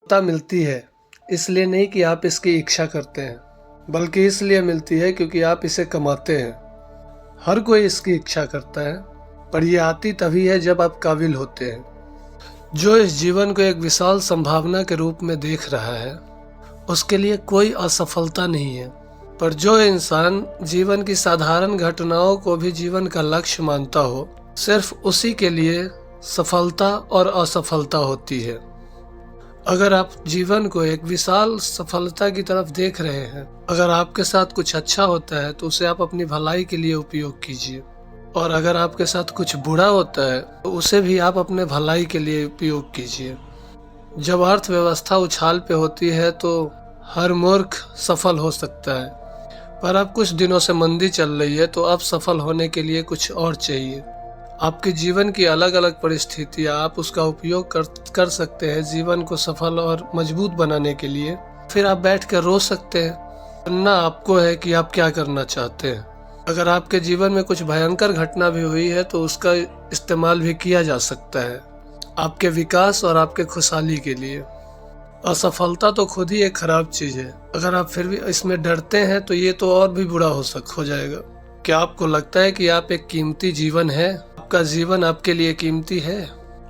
सफलता मिलती है इसलिए नहीं कि आप इसकी इच्छा करते हैं, बल्कि इसलिए मिलती है क्योंकि आप इसे कमाते हैं। हर कोई इसकी इच्छा करता है, पर यह आती तभी है जब आप काबिल होते हैं। जो इस जीवन को एक विशाल संभावना के रूप में देख रहा है, उसके लिए कोई असफलता नहीं है। पर जो इंसान जीवन की साधारण घटनाओं को भी जीवन का लक्ष्य मानता हो, सिर्फ उसी के लिए सफलता और असफलता होती है। अगर आप जीवन को एक विशाल सफलता की तरफ देख रहे हैं, अगर आपके साथ कुछ अच्छा होता है तो उसे आप अपनी भलाई के लिए उपयोग कीजिए, और अगर आपके साथ कुछ बुरा होता है तो उसे भी आप अपने भलाई के लिए उपयोग कीजिए। जब अर्थव्यवस्था उछाल पे होती है तो हर मूर्ख सफल हो सकता है, पर अब कुछ दिनों से मंदी चल रही है तो अब सफल होने के लिए कुछ और चाहिए। आपके जीवन की अलग अलग परिस्थितियाँ, आप उसका उपयोग कर सकते हैं जीवन को सफल और मजबूत बनाने के लिए। फिर आप बैठ कर रो सकते हैं, चुनना आपको है कि आप क्या करना चाहते हैं। अगर आपके जीवन में कुछ भयंकर घटना भी हुई है तो उसका इस्तेमाल भी किया जा सकता है आपके विकास और आपके खुशहाली के लिए। असफलता तो खुद ही एक खराब चीज़ है, अगर आप फिर भी इसमें डरते हैं तो ये तो और भी बुरा हो जाएगा। क्या आपको लगता है कि आप एक कीमती जीवन है? आपका जीवन आपके लिए कीमती है?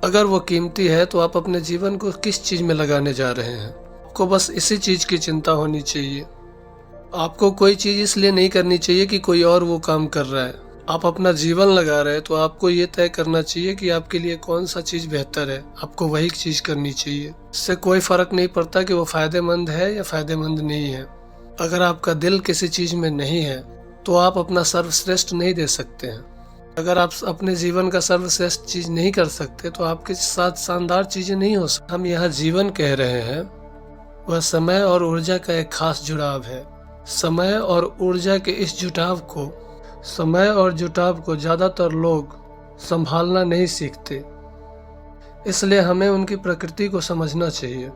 अगर वो कीमती है तो आप अपने जीवन को किस चीज़ में लगाने जा रहे हैं? आपको बस इसी चीज़ की चिंता होनी चाहिए। आपको कोई चीज़ इसलिए नहीं करनी चाहिए कि कोई और वो काम कर रहा है। आप अपना जीवन लगा रहे हैं तो आपको ये तय करना चाहिए कि आपके लिए कौन सा चीज़ बेहतर है, आपको वही चीज़ करनी चाहिए। इससे कोई फ़र्क नहीं पड़ता कि वो फ़ायदेमंद है या फ़ायदेमंद नहीं है। अगर आपका दिल किसी चीज़ में नहीं है तो आप अपना सर्वश्रेष्ठ नहीं दे सकते हैं। अगर आप अपने जीवन का सर्वश्रेष्ठ चीज़ नहीं कर सकते तो आपके साथ शानदार चीज़ें नहीं हो सकती। हम यहाँ जीवन कह रहे हैं, वह समय और ऊर्जा का एक खास जुड़ाव है। समय और ऊर्जा के इस जुटाव को ज़्यादातर लोग संभालना नहीं सीखते, इसलिए हमें उनकी प्रकृति को समझना चाहिए।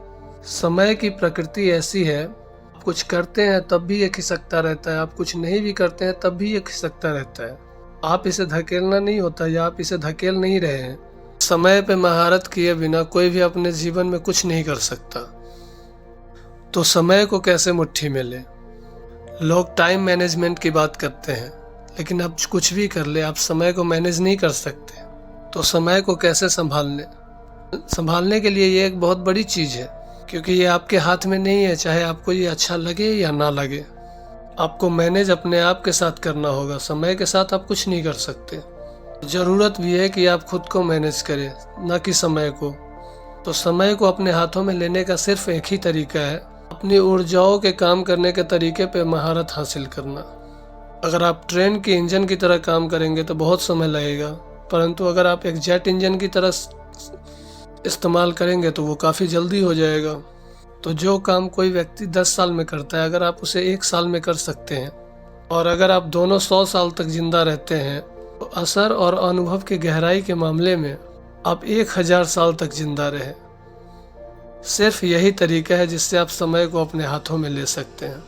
समय की प्रकृति ऐसी है, आप कुछ करते हैं तब भी ये खिसकता रहता है, आप कुछ नहीं भी करते हैं तब भी ये खिसकता रहता है। आप इसे धकेलना नहीं होता या आप इसे धकेल नहीं रहे हैं। समय पे महारत किए बिना कोई भी अपने जीवन में कुछ नहीं कर सकता। तो समय को कैसे मुट्ठी में ले? लोग टाइम मैनेजमेंट की बात करते हैं, लेकिन अब कुछ भी कर ले, आप समय को मैनेज नहीं कर सकते। तो समय को कैसे संभालने के लिए ये एक बहुत बड़ी चीज़ है, क्योंकि ये आपके हाथ में नहीं है, चाहे आपको ये अच्छा लगे या ना लगे। आपको मैनेज अपने आप के साथ करना होगा, समय के साथ आप कुछ नहीं कर सकते। ज़रूरत भी है कि आप खुद को मैनेज करें, ना कि समय को। तो समय को अपने हाथों में लेने का सिर्फ एक ही तरीका है, अपनी ऊर्जाओं के काम करने के तरीके पे महारत हासिल करना। अगर आप ट्रेन के इंजन की तरह काम करेंगे तो बहुत समय लगेगा, परंतु अगर आप एक जेट इंजन की तरह इस्तेमाल करेंगे तो वो काफ़ी जल्दी हो जाएगा। तो जो काम कोई व्यक्ति 10 साल में करता है, अगर आप उसे 1 साल में कर सकते हैं, और अगर आप दोनों 100 साल तक जिंदा रहते हैं, तो असर और अनुभव की गहराई के मामले में आप 1000 साल तक जिंदा रहे। सिर्फ यही तरीका है जिससे आप समय को अपने हाथों में ले सकते हैं।